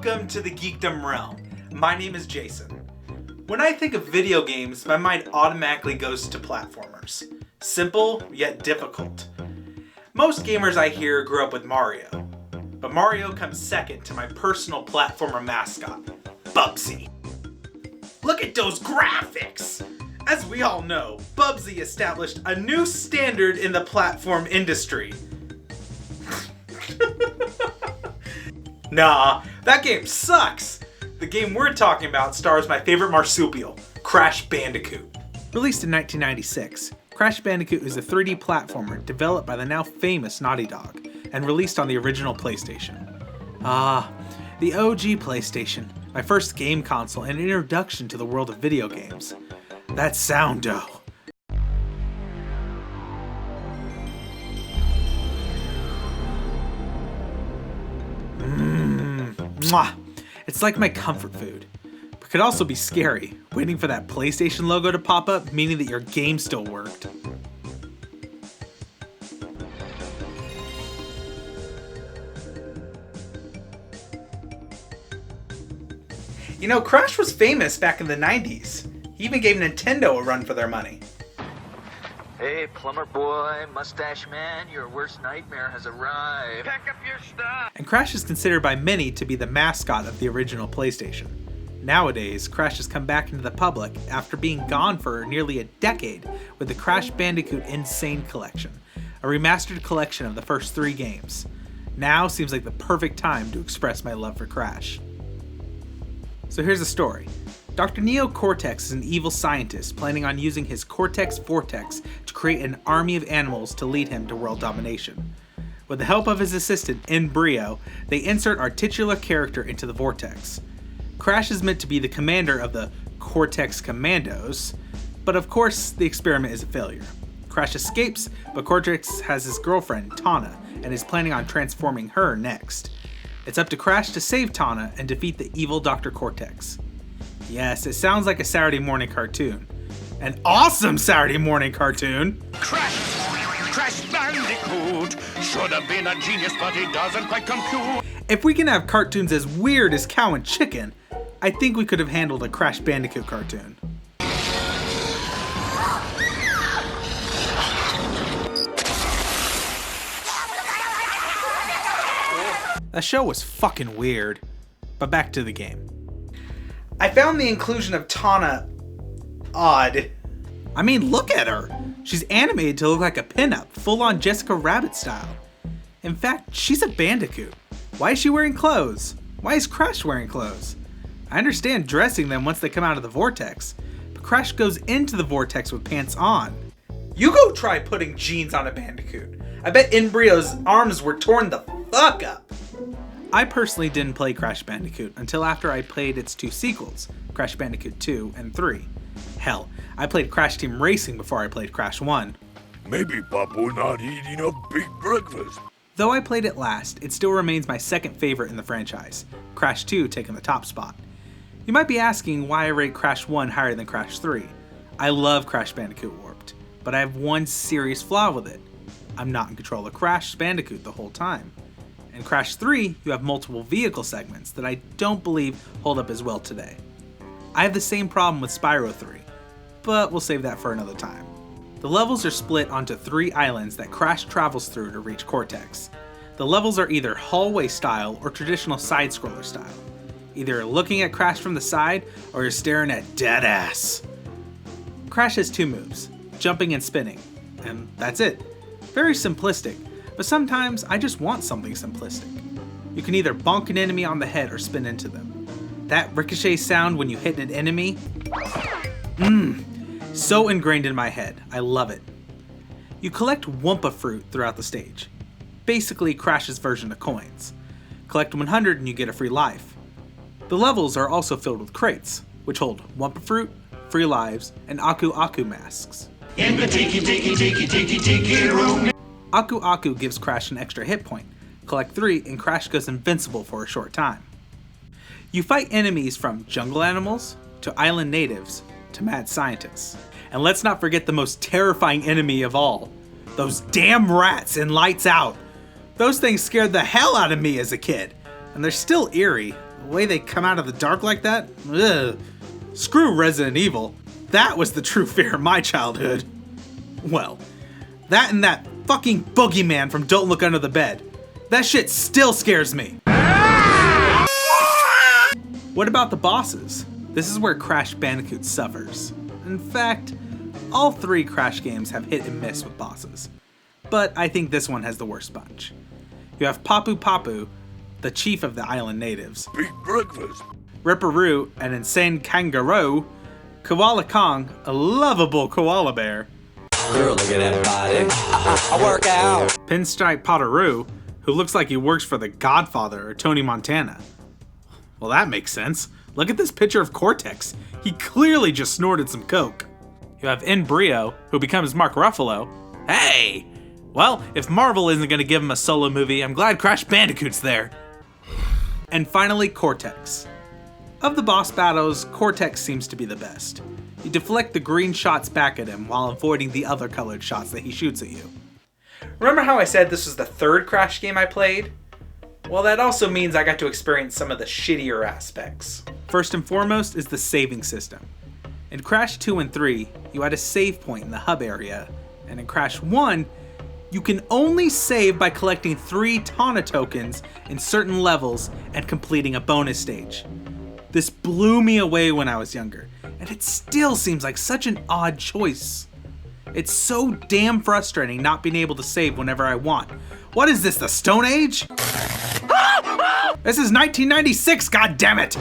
Welcome to the Geekdom Realm. My name is Jason. When I think of video games, my mind automatically goes to platformers. Simple, yet difficult. Most gamers I hear grew up with Mario, but Mario comes second to my personal platformer mascot, Bubsy. Look at those graphics! As we all know, Bubsy established a new standard in the platform industry. Nah, that game sucks! The game we're talking about stars my favorite marsupial, Crash Bandicoot. Released in 1996, Crash Bandicoot is a 3D platformer developed by the now famous Naughty Dog and released on the original PlayStation. Ah, the OG PlayStation, my first game console and introduction to the world of video games. That sound though. Mwah! It's like my comfort food, but could also be scary, waiting for that PlayStation logo to pop up, meaning that your game still worked. You know, Crash was famous back in the 90s. He even gave Nintendo a run for their money. Hey, plumber boy, mustache man, your worst nightmare has arrived. Pack up your stuff! And Crash is considered by many to be the mascot of the original PlayStation. Nowadays, Crash has come back into the public after being gone for nearly a decade with the Crash Bandicoot Insane Collection, a remastered collection of the first 3 games. Now seems like the perfect time to express my love for Crash. So here's the story. Dr. Neo Cortex is an evil scientist planning on using his Cortex Vortex to create an army of animals to lead him to world domination. With the help of his assistant, Embryo, they insert our titular character into the Vortex. Crash is meant to be the commander of the Cortex Commandos, but of course the experiment is a failure. Crash escapes, but Cortex has his girlfriend, Tana, and is planning on transforming her next. It's up to Crash to save Tana and defeat the evil Dr. Cortex. Yes, it sounds like a Saturday morning cartoon. An awesome Saturday morning cartoon! Crash Bandicoot! Should have been a genius, but he doesn't quite compute. If we can have cartoons as weird as Cow and Chicken, I think we could have handled a Crash Bandicoot cartoon. That show was fucking weird. But back to the game. I found the inclusion of Tana odd. I mean, look at her! She's animated to look like a pinup, full-on Jessica Rabbit style. In fact, she's a Bandicoot. Why is she wearing clothes? Why is Crash wearing clothes? I understand dressing them once they come out of the vortex, but Crash goes into the vortex with pants on. You go try putting jeans on a Bandicoot. I bet Embryo's arms were torn the fuck up. I personally didn't play Crash Bandicoot until after I played its 2 sequels, Crash Bandicoot 2 and 3. Hell, I played Crash Team Racing before I played Crash 1. Maybe Papu not eating a big breakfast. Though I played it last, it still remains my second favorite in the franchise, Crash 2 taking the top spot. You might be asking why I rate Crash 1 higher than Crash 3. I love Crash Bandicoot Warped, but I have one serious flaw with it. I'm not in control of Crash Bandicoot the whole time. In Crash 3, you have multiple vehicle segments that I don't believe hold up as well today. I have the same problem with Spyro 3, but we'll save that for another time. The levels are split onto 3 islands that Crash travels through to reach Cortex. The levels are either hallway style or traditional side-scroller style. Either you're looking at Crash from the side or you're staring at dead ass. Crash has 2 moves, jumping and spinning, and that's it. Very simplistic. But sometimes I just want something simplistic. You can either bonk an enemy on the head or spin into them. That ricochet sound when you hit an enemy, so ingrained in my head. I love it. You collect Wumpa fruit throughout the stage. Basically Crash's version of coins. Collect 100 and you get a free life. The levels are also filled with crates, which hold Wumpa fruit, free lives, and Aku Aku masks. In the tiki room. Aku Aku gives Crash an extra hit point. Collect 3 and Crash goes invincible for a short time. You fight enemies from jungle animals, to island natives, to mad scientists. And let's not forget the most terrifying enemy of all. Those damn rats in Lights Out. Those things scared the hell out of me as a kid. And they're still eerie, The way they come out of the dark like that? Ugh. Screw Resident Evil. That was the true fear of my childhood. Well, that and that fucking boogeyman from Don't Look Under the Bed. That shit still scares me. What about the bosses? This is where Crash Bandicoot suffers. In fact, all 3 Crash games have hit and miss with bosses. But I think this one has the worst bunch. You have Papu Papu, the chief of the island natives. Big breakfast. Ripperoo, an insane kangaroo. Koala Kong, a lovable koala bear. Girl, look at that body. I work out. Pinstripe Potteroo, who looks like he works for The Godfather or Tony Montana. Well, that makes sense. Look at this picture of Cortex. He clearly just snorted some coke. You have Embryo, who becomes Mark Ruffalo. Hey! Well, if Marvel isn't going to give him a solo movie, I'm glad Crash Bandicoot's there. And finally, Cortex. Of the boss battles, Cortex seems to be the best. You deflect the green shots back at him while avoiding the other colored shots that he shoots at you. Remember how I said this was the 3rd Crash game I played? Well, that also means I got to experience some of the shittier aspects. First and foremost is the saving system. In Crash 2 and 3, you had a save point in the hub area, and in Crash 1, you can only save by collecting 3 Tana tokens in certain levels and completing a bonus stage. This blew me away when I was younger, and it still seems like such an odd choice. It's so damn frustrating not being able to save whenever I want. What is this, the Stone Age? This is 1996, goddammit!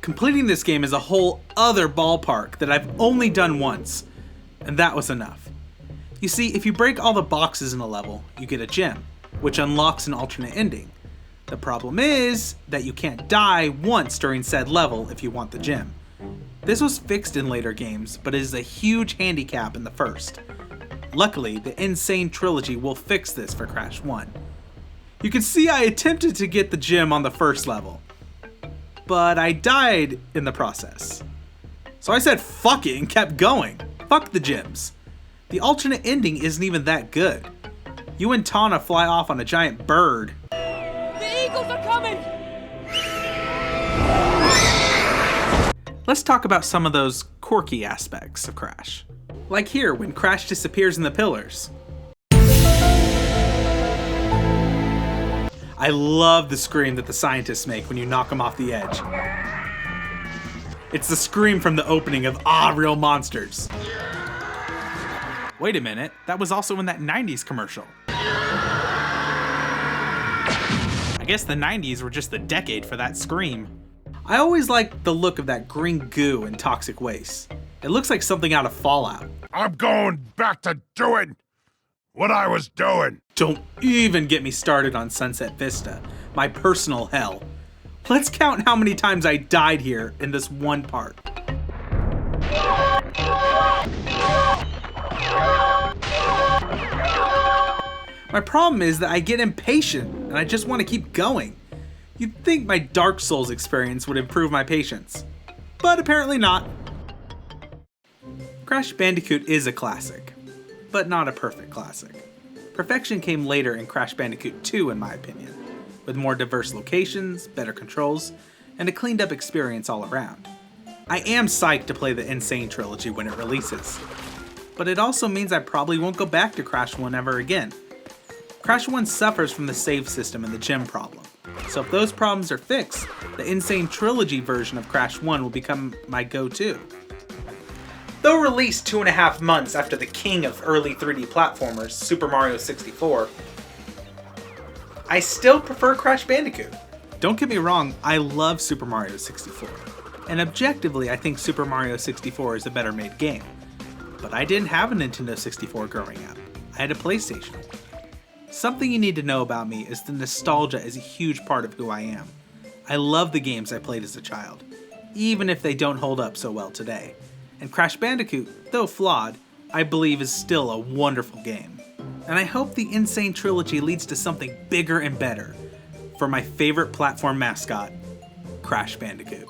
Completing this game is a whole other ballpark that I've only done once, and that was enough. You see, if you break all the boxes in a level, you get a gem, which unlocks an alternate ending. The problem is that you can't die once during said level if you want the gem. This was fixed in later games, but it is a huge handicap in the first. Luckily, the Insane Trilogy will fix this for Crash 1. You can see I attempted to get the gem on the first level, but I died in the process. So I said fuck it and kept going. Fuck the gems. The alternate ending isn't even that good. You and Tana fly off on a giant bird. The eagles are coming! Let's talk about some of those quirky aspects of Crash. Like here, when Crash disappears in the pillars. I love the scream that the scientists make when you knock them off the edge. It's the scream from the opening of Real Monsters. Wait a minute, that was also in that 90s commercial. I guess the 90s were just the decade for that scream. I always liked the look of that green goo and toxic waste. It looks like something out of Fallout. I'm going back to doing what I was doing. Don't even get me started on Sunset Vista, my personal hell. Let's count how many times I died here in this one part. My problem is that I get impatient and I just want to keep going. You'd think my Dark Souls experience would improve my patience, but apparently not. Crash Bandicoot is a classic, but not a perfect classic. Perfection came later in Crash Bandicoot 2 in my opinion, with more diverse locations, better controls, and a cleaned up experience all around. I am psyched to play the Insane Trilogy when it releases, but it also means I probably won't go back to Crash 1 ever again. Crash 1 suffers from the save system and the gem problem, so if those problems are fixed, the Insane Trilogy version of Crash 1 will become my go-to. Though released 2.5 months after the king of early 3D platformers, Super Mario 64, I still prefer Crash Bandicoot. Don't get me wrong, I love Super Mario 64, and objectively I think Super Mario 64 is a better made game. But I didn't have a Nintendo 64 growing up, I had a PlayStation. Something you need to know about me is the nostalgia is a huge part of who I am. I love the games I played as a child, even if they don't hold up so well today. And Crash Bandicoot, though flawed, I believe is still a wonderful game. And I hope the Insane Trilogy leads to something bigger and better for my favorite platform mascot, Crash Bandicoot.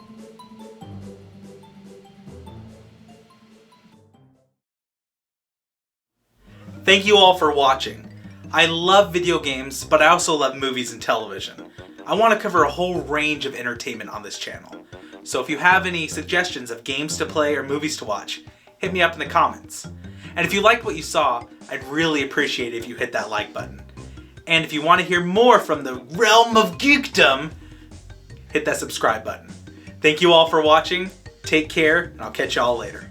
Thank you all for watching. I love video games, but I also love movies and television. I want to cover a whole range of entertainment on this channel. So if you have any suggestions of games to play or movies to watch, hit me up in the comments. And if you liked what you saw, I'd really appreciate it if you hit that like button. And if you want to hear more from the realm of geekdom, hit that subscribe button. Thank you all for watching, take care, and I'll catch y'all later.